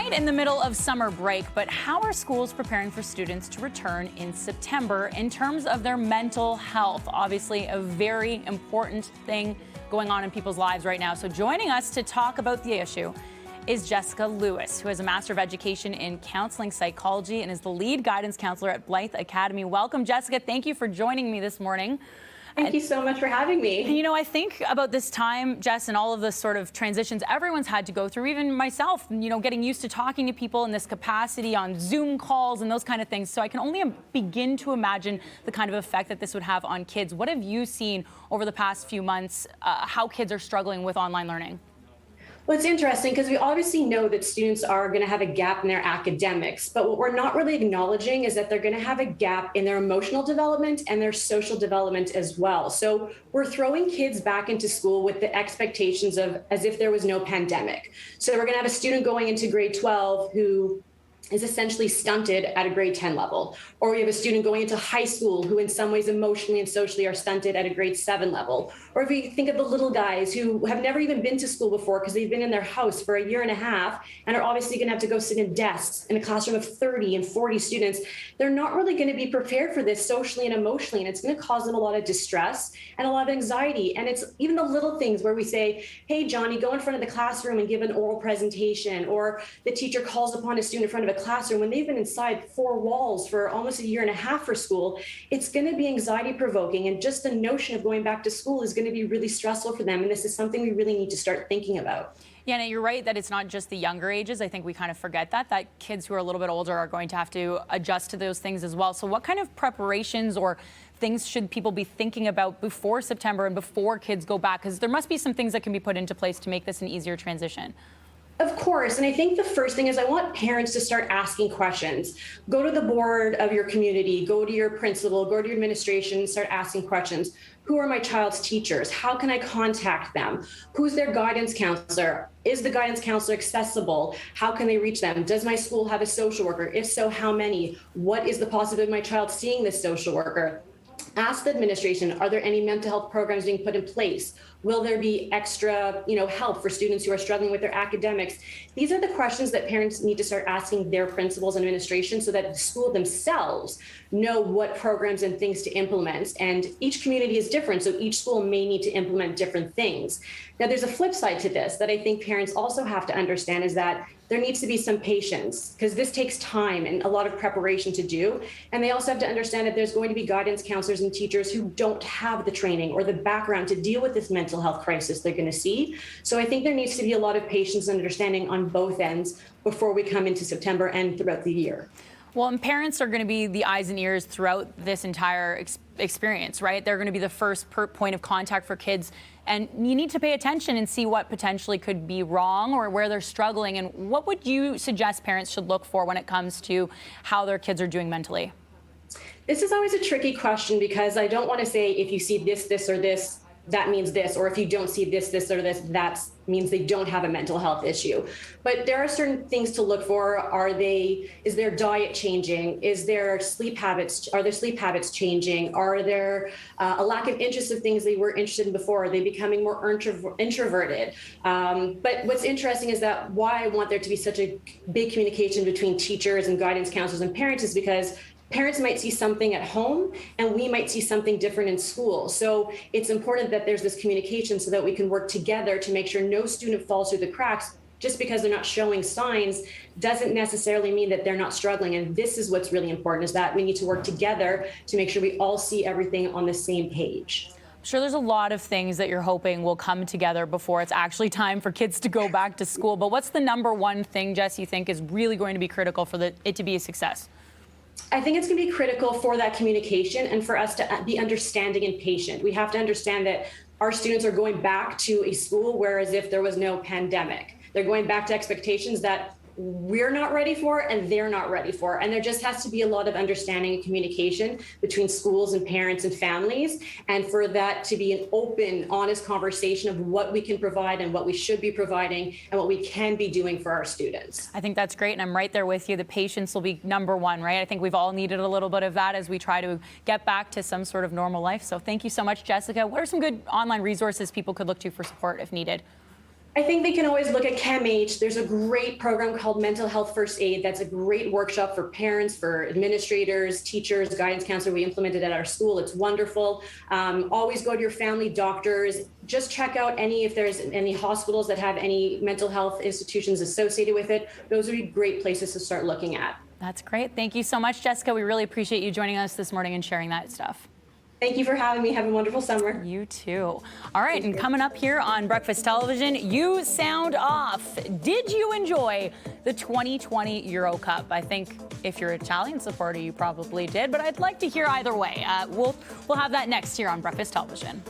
right in the middle of summer break, but how are schools preparing for students to return in September in terms of their mental health? Obviously, a very important thing going on in people's lives right now. So joining us to talk about the issue is Jessica Lewis, who has a Master of Education in Counseling Psychology and is the lead guidance counselor at Blythe Academy. Welcome, Jessica. Thank you for joining me this morning. Thank you so much for having me. You know, I think about this time, Jess, and all of the sort of transitions everyone's had to go through, even myself, you know, getting used to talking to people in this capacity on Zoom calls and those kind of things. So I can only begin to imagine the kind of effect that this would have on kids. What have you seen over the past few months, how kids are struggling with online learning? Well, it's interesting because we obviously know that students are going to have a gap in their academics, but what we're not really acknowledging is that they're going to have a gap in their emotional development and their social development as well. So we're throwing kids back into school with the expectations of as if there was no pandemic. So we're going to have a student going into grade 12 who is essentially stunted at a grade 10 level. Or we have a student going into high school who in some ways emotionally and socially are stunted at a grade 7 level. Or if you think of the little guys who have never even been to school before because they've been in their house for a year and a half and are obviously going to have to go sit in desks in a classroom of 30 and 40 students, they're not really going to be prepared for this socially and emotionally. And it's going to cause them a lot of distress and a lot of anxiety. And it's even the little things where we say, hey, Johnny, go in front of the classroom and give an oral presentation. Or the teacher calls upon a student in front of a classroom when they've been inside 4 walls for almost a year and a half for school. It's going to be anxiety provoking. And just the notion of going back to school is going to be really stressful for them. And this is something we really need to start thinking about. Yeah, and you're right that it's not just the younger ages. I think we kind of forget that kids who are a little bit older are going to have to adjust to those things as well. So what kind of preparations or things should people be thinking about before September and before kids go back? Because there must be some things that can be put into place to make this an easier transition. Of course. And I think the first thing is I want parents to start asking questions. Go to the board of your community, go to your principal, go to your administration, and start asking questions. Who are my child's teachers? How can I contact them? Who's their guidance counselor? Is the guidance counselor accessible? How can they reach them? Does my school have a social worker? If so, how many? What is the possibility of my child seeing this social worker? Ask the administration, are there any mental health programs being put in place? Will there be extra, help for students who are struggling with their academics? These are the questions that parents need to start asking their principals and administration so that the school themselves know what programs and things to implement. And each community is different, so each school may need to implement different things. Now, there's a flip side to this that I think parents also have to understand is that there needs to be some patience because this takes time and a lot of preparation to do. And they also have to understand that there's going to be guidance counselors and teachers who don't have the training or the background to deal with this mental health crisis they're going to see. So I think there needs to be a lot of patience and understanding on both ends before we come into September and throughout the year. Well, and parents are going to be the eyes and ears throughout this entire experience, right? They're going to be the first point of contact for kids. And you need to pay attention and see what potentially could be wrong or where they're struggling. And what would you suggest parents should look for when it comes to how their kids are doing mentally? This is always a tricky question because I don't want to say if you see this, this, or this, that means this, or if you don't see this, this, or this, that means they don't have a mental health issue. But there are certain things to look for. Is their diet changing? Are their sleep habits changing? Are there a lack of interest of things they were interested in before? Are they becoming more introverted? But what's interesting is that why I want there to be such a big communication between teachers and guidance counselors and parents is because parents might see something at home and we might see something different in school. So it's important that there's this communication so that we can work together to make sure no student falls through the cracks. Just because they're not showing signs doesn't necessarily mean that they're not struggling. And this is what's really important is that we need to work together to make sure we all see everything on the same page. I'm sure there's a lot of things that you're hoping will come together before it's actually time for kids to go back to school. But what's the number one thing, Jess, you think is really going to be critical for it to be a success? I think it's going to be critical for that communication and for us to be understanding and patient. We have to understand that our students are going back to a school where as if there was no pandemic. They're going back to expectations that we're not ready for and they're not ready for. And there just has to be a lot of understanding and communication between schools and parents and families. And for that to be an open, honest conversation of what we can provide and what we should be providing and what we can be doing for our students. I think that's great. And I'm right there with you. The patience will be number one, right? I think we've all needed a little bit of that as we try to get back to some sort of normal life. So thank you so much, Jessica. What are some good online resources people could look to for support if needed? I think they can always look at ChemH. There's a great program called Mental Health First Aid. That's a great workshop for parents, for administrators, teachers, guidance counselor. We implemented at our school. It's wonderful. Always go to your family doctors. Just check out if there's any hospitals that have any mental health institutions associated with it. Those would be great places to start looking at. That's great. Thank you so much, Jessica. We really appreciate you joining us this morning and sharing that stuff. Thank you for having me. Have a wonderful summer. You too. All right, and coming up here on Breakfast Television, you sound off. Did you enjoy the 2020 Euro Cup? I think if you're an Italian supporter, you probably did, but I'd like to hear either way. We'll have that next here on Breakfast Television.